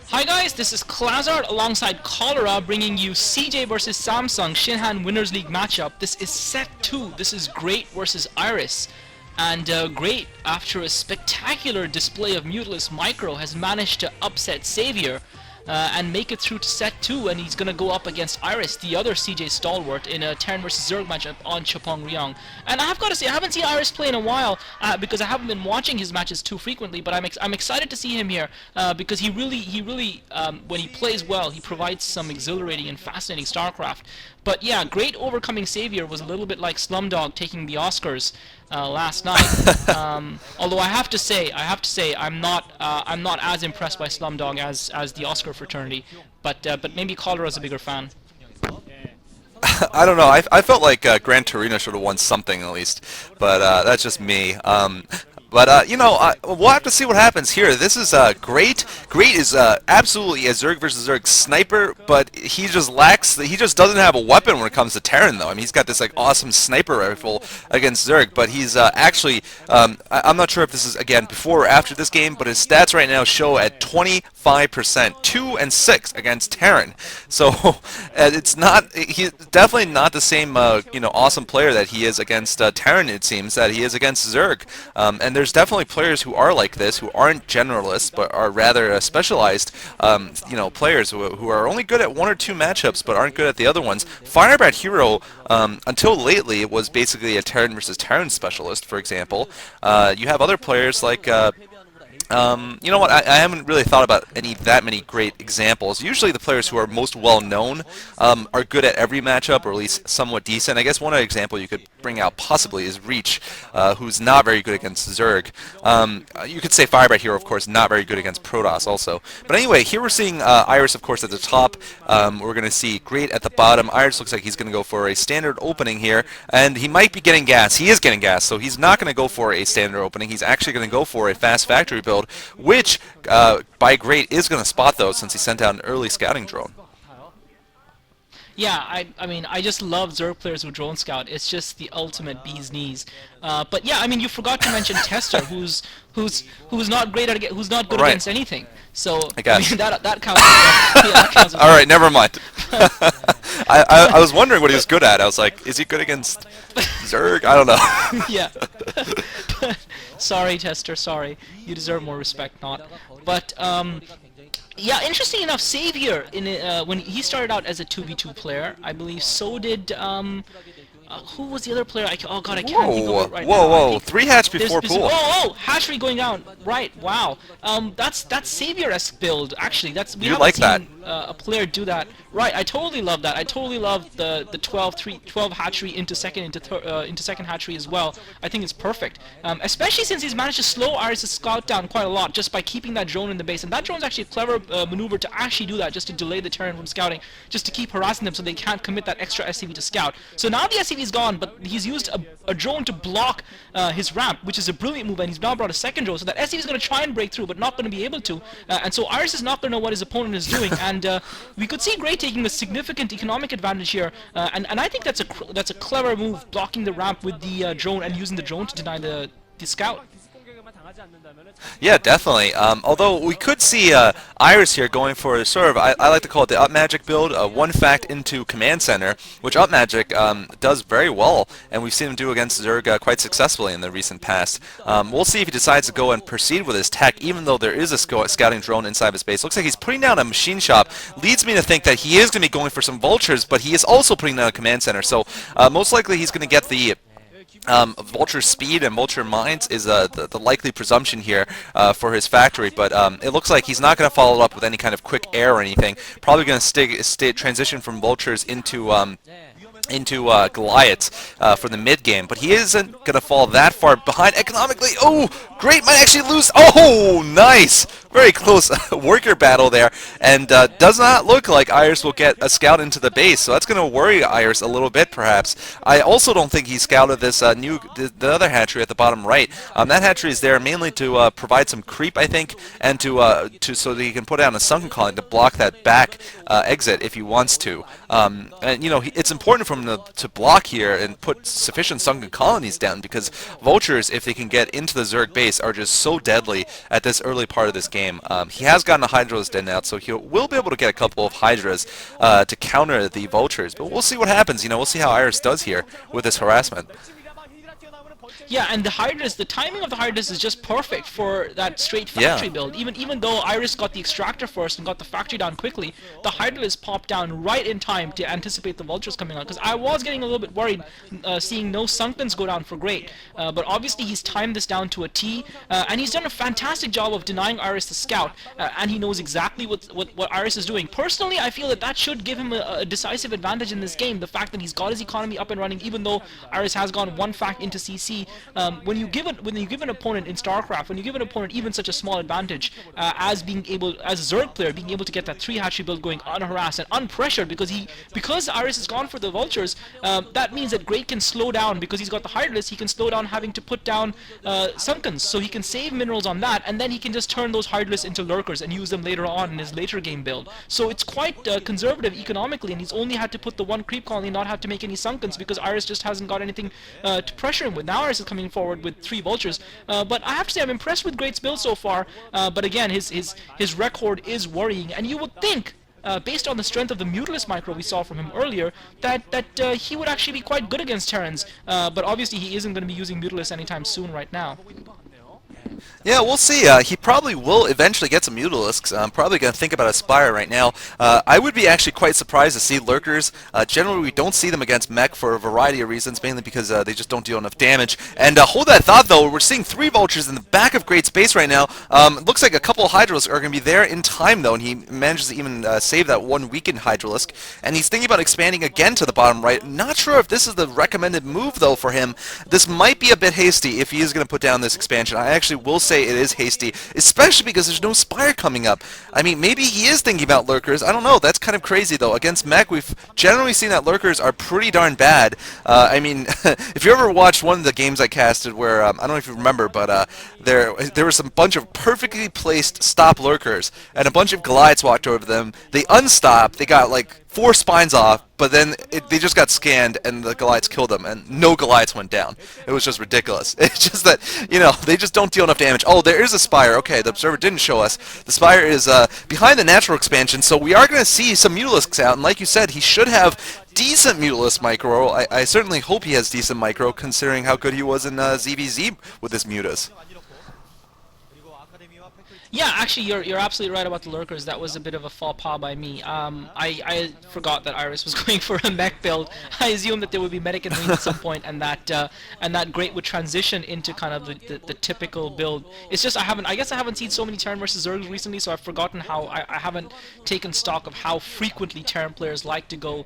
Hi guys, this is Klazart alongside Cholera bringing you CJ versus Samsung Shinhan Winners League matchup. This is set 2. This is Great versus Iris. And Great, after a spectacular display of Mutilus Micro, has managed to upset Savior and make it through to set 2, and he's going to go up against Iris, the other CJ stalwart, in a Terran versus Zerg matchup on Chupung Ryeong. And I've got to say, I haven't seen Iris play in a while because I haven't been watching his matches too frequently, but I'm excited to see him here because he really when he plays well, he provides some exhilarating and fascinating StarCraft. But yeah, Great overcoming Savior was a little bit like Slumdog taking the Oscars last night. Although I have to say, I'm not as impressed by Slumdog as the Oscar fraternity. But maybe Cholera's a bigger fan. I don't know. I felt like Gran Torino should have won something at least, but that's just me. You know, we'll have to see what happens here. This is Great. Great is absolutely a Zerg versus Zerg sniper, but he just lacks. He just doesn't have a weapon when it comes to Terran, though. I mean, he's got this like awesome sniper rifle against Zerg, but he's actually. I'm not sure if this is again before or after this game, but his stats right now show at 25%, 2 and 6 against Terran. So it's not. He's definitely not the same you know, awesome player that he is against Terran. It seems that he is against Zerg, and there's definitely players who are like this, who aren't generalists, but are rather specialized, you know, players who are only good at one or two matchups, but aren't good at the other ones. Firebat Hero, until lately, was basically a Terran versus Terran specialist, for example. You have other players like you know what? I haven't really thought about that many great examples. Usually, the players who are most well known are good at every matchup, or at least somewhat decent. I guess one example you could bring out possibly is Reach, who's not very good against Zerg. You could say Firebat Hero, of course, not very good against Protoss also. But anyway, here we're seeing Iris, of course, at the top. We're going to see Great at the bottom. Iris looks like he's going to go for a standard opening here, and he might be getting gas. He is getting gas, so he's not going to go for a standard opening. He's actually going to go for a fast factory build, which by Great is going to spot those since he sent out an early scouting drone. Yeah, I mean, I just love Zerg players who drone scout. It's just the ultimate bee's knees. But yeah, I mean, you forgot to mention Tester, who's not great at who's not good against anything. So I guess. mean, that counts. Yeah, that counts as All right, never mind. I was wondering what he was good at. I was like, is he good against Zerg? I don't know. Yeah. Sorry, Tester. Sorry. You deserve more respect, not. But yeah, interesting enough, Savior when he started out as a 2v2 player, I believe so did who was the other player? Oh god, I can't think of it right now. Whoa! 3 hatch before pool. Oh, hatchery going down. Right. Wow. That's Savior-esque build. Actually, we haven't like seen that? A player do that. Right. I totally love that. I totally love the 12 hatchery into second hatchery as well. I think it's perfect. Especially since he's managed to slow Iris' scout down quite a lot just by keeping that drone in the base. And that drone's actually a clever maneuver to actually do that, just to delay the Terran from scouting, just to keep harassing them so they can't commit that extra SCV to scout. So now the SCV is gone, but he's used a drone to block his ramp, which is a brilliant move, and he's now brought a second drone, so that SCV is going to try and break through, but not going to be able to. And so Iris is not going to know what his opponent is doing, and we could see Great taking a significant economic advantage here, and I think that's a clever move, blocking the ramp with the drone and using the drone to deny the scout. Yeah, definitely. Although we could see Iris here going for sort of, I like to call it the up magic build, one fact into command center, which up magic does very well, and we've seen him do against Zerg quite successfully in the recent past. We'll see if he decides to go and proceed with his tech, even though there is a scouting drone inside his base. Looks like he's putting down a machine shop. Leads me to think that he is going to be going for some vultures, but he is also putting down a command center. So most likely he's going to get the Vulture speed and Vulture mines is the likely presumption here for his factory, but it looks like he's not going to follow it up with any kind of quick air or anything. Probably going to transition from Vultures into Goliaths for the mid game, but he isn't going to fall that far behind economically. Oh, Great might actually lose. Oh, nice. Very close worker battle there, and does not look like Iris will get a scout into the base, so that's going to worry Iris a little bit, perhaps. I also don't think he scouted this the other hatchery at the bottom right. That hatchery is there mainly to provide some creep, I think, and so that he can put down a sunken colony to block that back exit if he wants to. And you know, it's important for him to block here and put sufficient sunken colonies down, because vultures, if they can get into the Zerg base, are just so deadly at this early part of this game. game. He has gotten a Hydra's in out, so he will be able to get a couple of Hydras to counter the Vultures. But we'll see what happens. You know, we'll see how Iris does here with this harassment. Yeah, and the timing of the Hydras is just perfect for that straight Yeah. factory build. Even though Iris got the extractor first and got the factory down quickly, the Hydras popped down right in time to anticipate the Vultures coming out. Because I was getting a little bit worried seeing no Sunkens go down for Great. But obviously he's timed this down to a T, and he's done a fantastic job of denying Iris the scout, and he knows exactly what Iris is doing. Personally, I feel that should give him a decisive advantage in this game. The fact that he's got his economy up and running, even though Iris has gone one fact into CC. When you give an opponent in StarCraft, when you give an opponent even such a small advantage as a Zerg player, being able to get that 3 hatchery build going unharassed and unpressured, because Iris has gone for the Vultures, that means that Great can slow down because he's got the Hydralisk. He can slow down having to put down Sunkens, so he can save minerals on that, and then he can just turn those Hydralisks into Lurkers and use them later on in his later game build. So it's quite conservative economically, and he's only had to put the one creep colony, not have to make any Sunkens because Iris just hasn't got anything to pressure him with. Now Iris is coming forward with 3 Vultures, but I have to say I'm impressed with Great's build so far, but again his record is worrying, and you would think based on the strength of the Mutalisk micro we saw from him earlier, that he would actually be quite good against Terrans, but obviously he isn't going to be using Mutalisk anytime soon right now. Yeah, we'll see. He probably will eventually get some Mutalisks. I'm probably going to think about a Spire right now. I would be actually quite surprised to see Lurkers. Generally, we don't see them against Mech for a variety of reasons, mainly because they just don't deal enough damage. And hold that thought, though. We're seeing 3 Vultures in the back of Great Space right now. Looks like a couple of Hydralisks are going to be there in time, though, and he manages to even save that one weakened Hydralisk. And he's thinking about expanding again to the bottom right. Not sure if this is the recommended move, though, for him. This might be a bit hasty if he is going to put down this expansion. I actually will say it is hasty, especially because there's no Spire coming up. I mean, maybe he is thinking about Lurkers. I don't know. That's kind of crazy, though. Against Mech, we've generally seen that Lurkers are pretty darn bad. I mean, if you ever watched one of the games I casted where, I don't know if you remember, but there was a bunch of perfectly placed stop Lurkers, and a bunch of Goliaths walked over them. They unstopped. They got, like, 4 spines off, but then they just got scanned and the Goliaths killed them, and no Goliaths went down. It was just ridiculous. It's just that, you know, they just don't deal enough damage. Oh, there is a Spire. Okay, the observer didn't show us. The Spire is behind the natural expansion, so we are going to see some Mutalisks out, and like you said, he should have decent Mutalisk micro. I certainly hope he has decent micro, considering how good he was in ZVZ with his Mutas. Yeah, actually, you're absolutely right about the Lurkers. That was a bit of a faux pas by me. I forgot that Iris was going for a mech build. I assumed that there would be medic in range at some point, and that Great would transition into kind of the typical build. It's just I guess I haven't seen so many Terran versus Zergs recently, so I've forgotten how I haven't taken stock of how frequently Terran players like to go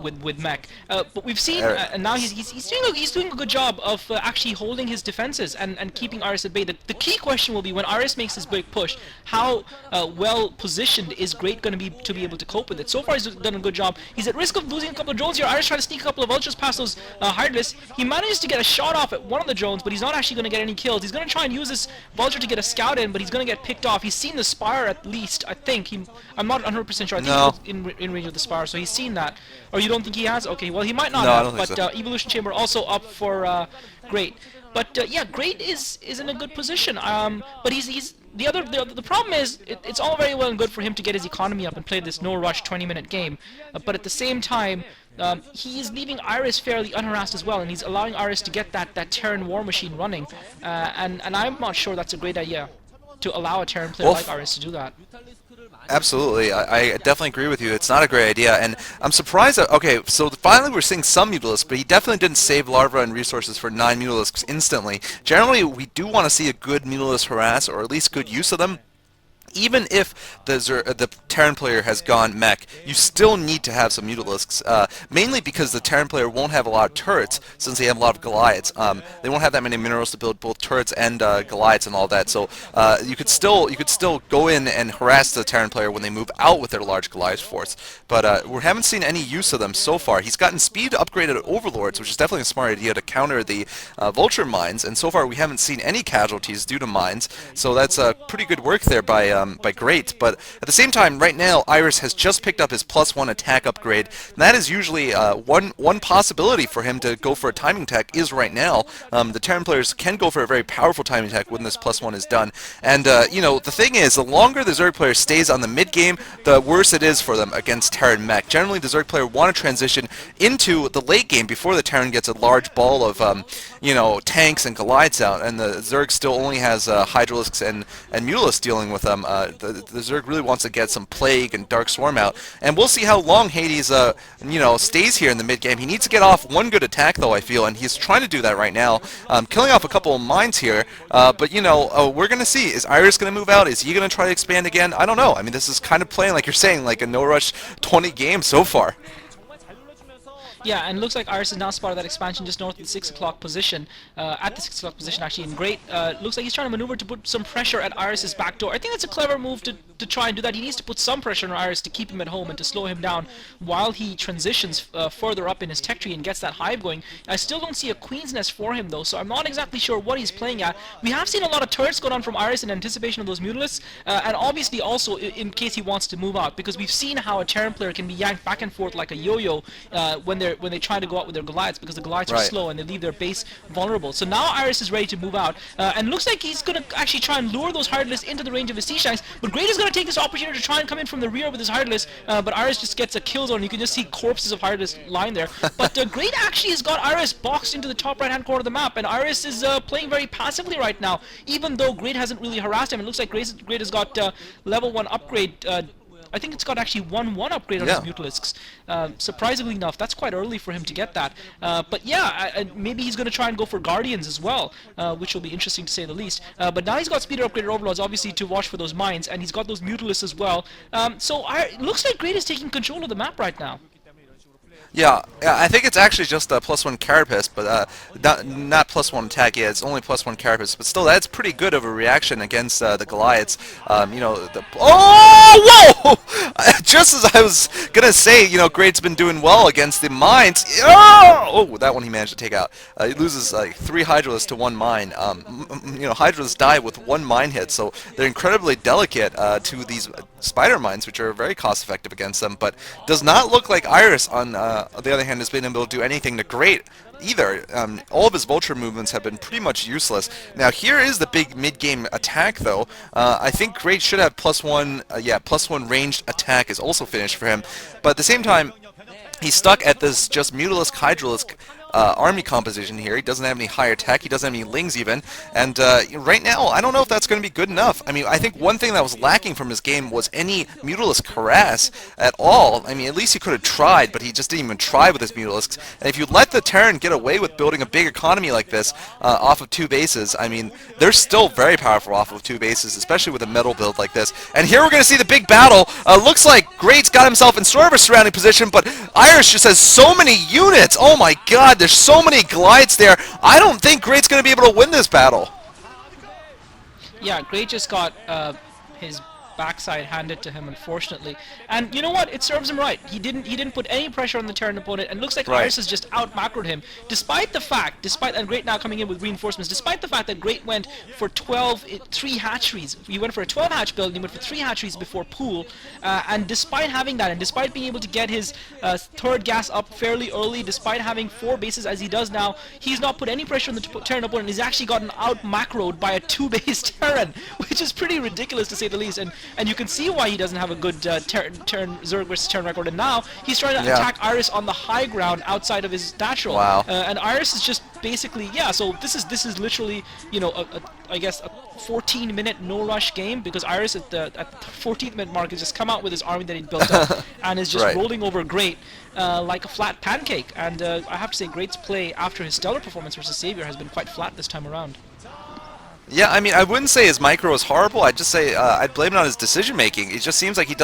with mech. But we've seen, and now he's doing a good job of actually holding his defenses and keeping Iris at bay. The key question will be when Iris makes his big push, how well positioned is Great going to be able to cope with it? So far he's done a good job. He's at risk of losing a couple of drones here. Iris trying to sneak a couple of Vultures past those Hydralisks. He manages to get a shot off at one of the drones, but he's not actually going to get any kills. He's going to try and use this Vulture to get a scout in, but he's going to get picked off. He's seen the Spire at least, I think. I'm not 100% sure. I think he was in range of the Spire, so he's seen that. Or you don't think he has? Okay, well he might not have, but so. Evolution Chamber also up for Great. But yeah, Great is in a good position. But he's the problem is it's all very well and good for him to get his economy up and play this no rush 20-minute game, but at the same time he is leaving Iris fairly unharassed as well, and he's allowing Iris to get that Terran war machine running, and I'm not sure that's a great idea to allow a Terran player like Iris to do that. Absolutely, I definitely agree with you. It's not a great idea, and I'm surprised that, okay, so finally we're seeing some Mutalisks, but he definitely didn't save Larva and resources for 9 Mutalisks instantly. Generally, we do want to see a good Mutalisk harass, or at least good use of them. Even if the Terran player has gone mech, you still need to have some Mutalisks, mainly because the Terran player won't have a lot of turrets, since they have a lot of Goliaths. They won't have that many minerals to build both turrets and Goliaths and all that, so you could still go in and harass the Terran player when they move out with their large Goliath force, but we haven't seen any use of them so far. He's gotten speed upgraded Overlords, which is definitely a smart idea to counter the Vulture mines, and so far we haven't seen any casualties due to mines, so that's pretty good work there by by Great, but at the same time, right now, Iris has just picked up his +1 attack upgrade, and that is usually one possibility for him to go for a timing attack is right now. The Terran players can go for a very powerful timing attack when this +1 is done, and you know, the thing is, the longer the Zerg player stays on the mid game, the worse it is for them against Terran mech. Generally, the Zerg player want to transition into the late game before the Terran gets a large ball of you know, tanks and Goliaths out, and the Zerg still only has Hydralisks and Mutalisks dealing with them. The Zerg really wants to get some Plague and Dark Swarm out, and we'll see how long Hades you know, stays here in the mid game. He needs to get off one good attack though, I feel, and he's trying to do that right now, killing off a couple of mines here. But you know, we're gonna see. Is Iris gonna move out? Is he gonna try to expand again? I don't know. I mean, this is kind of playing, like you're saying, like a no rush 20 game so far. Yeah, and it looks like Iris is now spotted that expansion just north of the 6 o'clock position, at the 6 o'clock position actually, and Great looks like he's trying to maneuver to put some pressure at Iris's back door. I think that's a clever move to try and do that. He needs to put some pressure on Iris to keep him at home and to slow him down while he transitions further up in his tech tree and gets that hive going. I still don't see a Queen's Nest for him though, so I'm not exactly sure what he's playing at. We have seen a lot of turrets go down from Iris in anticipation of those Mutalisks, and obviously also in case he wants to move out, because we've seen how a Terran player can be yanked back and forth like a yo-yo when they try to go out with their Goliaths, because the Goliaths are slow and they leave their base vulnerable. So now Iris is ready to move out, and looks like he's going to actually try and lure those Hydralisks into the range of his T-Shanks, but Great is going to take this opportunity to try and come in from the rear with his Hydralisk, but Iris just gets a kill zone. You can just see corpses of Hydralisks lying there, but Great actually has got Iris boxed into the top right hand corner of the map, and Iris is playing very passively right now, even though Great hasn't really harassed him. It looks like Great has got level 1 upgrade. I think it's got actually 1-1 upgrade on his Mutalisks. Surprisingly enough, that's quite early for him to get that. But yeah, maybe he's going to try and go for Guardians as well, which will be interesting to say the least. But now he's got Speeder upgraded Overlords, obviously, to watch for those mines, and he's got those Mutalisks as well. So it looks like Great is taking control of the map right now. Yeah, I think it's actually just a +1 Carapace, but not +1 attack. Yeah, it's only +1 Carapace, but still, that's pretty good of a reaction against the Goliaths. You know, whoa! Just as I was gonna say, you know, Great's been doing well against the mines. Oh, that one he managed to take out. He loses like 3 Hydralisks to 1 mine. You know, Hydralisks die with 1 mine hit, so they're incredibly delicate to these spider mines, which are very cost-effective against them. But does not look like Iris, on the other hand, has been able to do anything to Great either. All of his vulture movements have been pretty much useless. Now here is the big mid-game attack though. I think Great should have +1, +1 ranged attack is also finished for him, but at the same time he's stuck at this just Mutalisk Hydralisk army composition here. He doesn't have any higher tech, he doesn't have any lings even, and right now I don't know if that's going to be good enough. I mean, I think one thing that was lacking from his game was any Mutalisk harass at all. I mean, at least he could have tried, but he just didn't even try with his Mutalisks, and if you let the Terran get away with building a big economy like this off of 2 bases, I mean, they're still very powerful off of 2 bases, especially with a metal build like this. And here we're going to see the big battle. Looks like Great's got himself in sort of a surrounding position, but Iris just has so many units. Oh my god, there's so many Goliaths there. I don't think Great's going to be able to win this battle. Yeah, Great just got his backside handed to him, unfortunately. And you know what? It serves him right. He didn't put any pressure on the Terran opponent, and looks like Iris has just out-macroed him. Despite the fact, and Great now coming in with reinforcements, despite the fact that Great went for 3 hatcheries. He went for a 12 hatch build, and he went for 3 hatcheries before pool. And despite having that, and despite being able to get his 3rd gas up fairly early, despite having 4 bases as he does now, he's not put any pressure on the Terran opponent. He's actually gotten out-macroed by a 2-base Terran, which is pretty ridiculous to say the least. And you can see why he doesn't have a good Zerg versus Terran record. And now he's trying to attack Iris on the high ground outside of his natural. Wow. And Iris is just basically, so this is literally, you know, I guess a 14-minute no-rush game, because Iris at the 14th-minute mark has just come out with his army that he built up and is just rolling over Great like a flat pancake. And I have to say, Great's play after his stellar performance versus Savior has been quite flat this time around. Yeah, I mean, I wouldn't say his micro is horrible. I'd just say I'd blame it on his decision-making. It just seems like he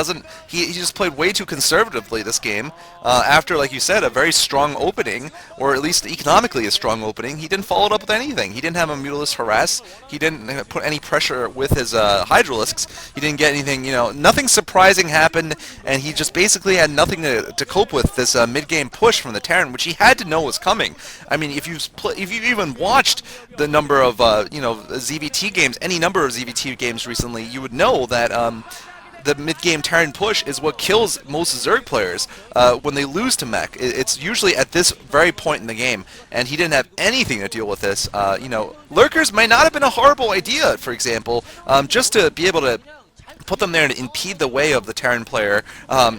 just played way too conservatively this game. After, like you said, a very strong opening, or at least economically a strong opening, he didn't follow it up with anything. He didn't have a Mutalisk harass. He didn't put any pressure with his Hydralisks. He didn't get anything, you know, nothing surprising happened, and he just basically had nothing to cope with this mid-game push from the Terran, which he had to know was coming. I mean, if you even watched the number of, you know, ZVT games, any number of ZVT games recently, you would know that the mid-game Terran push is what kills most Zerg players when they lose to mech. It's usually at this very point in the game, and he didn't have anything to deal with this. You know, lurkers might not have been a horrible idea, for example, just to be able to put them there and impede the way of the Terran player,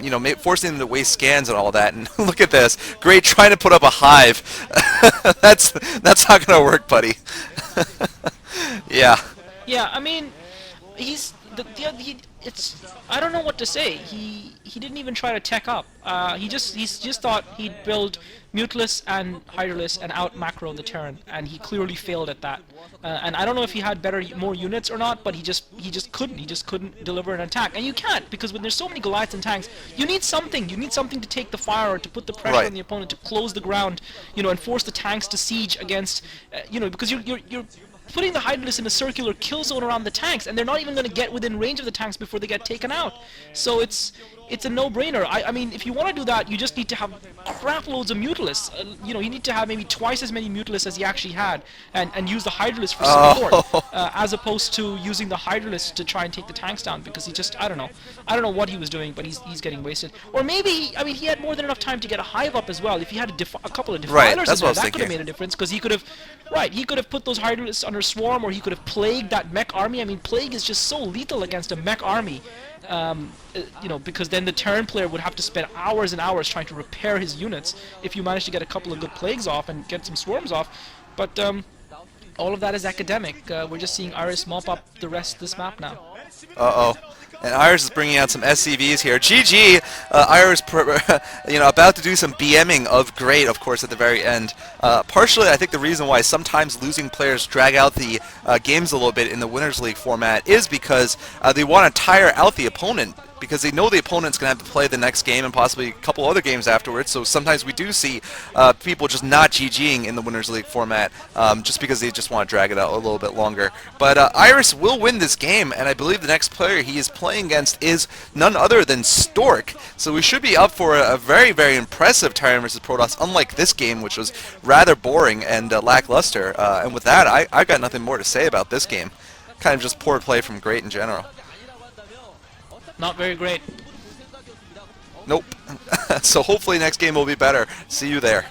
you know, forcing them to waste scans and all that. And look at this, Great trying to put up a hive. that's not gonna work, buddy. Yeah. Yeah, I mean, it's I don't know what to say. He didn't even try to tech up. He just thought he'd build Muteless and Hydralisk and out macro the Terran, and he clearly failed at that. And I don't know if he had more units or not, but he just couldn't deliver an attack. And you can't, because when there's so many Goliaths and tanks, you need something. You need something to take the fire or to put the pressure on the opponent, to close the ground, you know, and force the tanks to siege against, you know, because you're putting the Hydralisk in a circular kill zone around the tanks, and they're not even going to get within range of the tanks before they get taken out. So it's a no-brainer. I mean, if you want to do that, you just need to have crap loads of Mutalisks. You know, you need to have maybe twice as many Mutalisks as he actually had, and use the Hydralisk for support, as opposed to using the Hydralisk to try and take the tanks down, because he just, I don't know what he was doing, but he's getting wasted. Or maybe, I mean, he had more than enough time to get a hive up as well. If he had a couple of defilers in there, that could have made a difference, because he could have put those Hydralisks under swarm, or he could have plagued that mech army. I mean, plague is just so lethal against a mech army. You know, because then the Terran player would have to spend hours and hours trying to repair his units if you manage to get a couple of good plagues off and get some swarms off. But all of that is academic. We're just seeing Iris mop up the rest of this map now. Uh-oh. And Iris is bringing out some SCVs here. GG! Iris, you know, about to do some BMing of Great, of course, at the very end. Partially, I think the reason why sometimes losing players drag out the games a little bit in the Winners League format is because they want to tire out the opponent, because they know the opponent's going to have to play the next game and possibly a couple other games afterwards. So sometimes we do see people just not GGing in the Winners League format just because they just want to drag it out a little bit longer. But Iris will win this game, and I believe the next player he is playing against is none other than Stork. So we should be up for a very, very impressive Terran versus Protoss, unlike this game, which was rather boring and lackluster. And with that, I got nothing more to say about this game. Kind of just poor play from Great in general. Not very great. Nope. So hopefully next game will be better. See you there.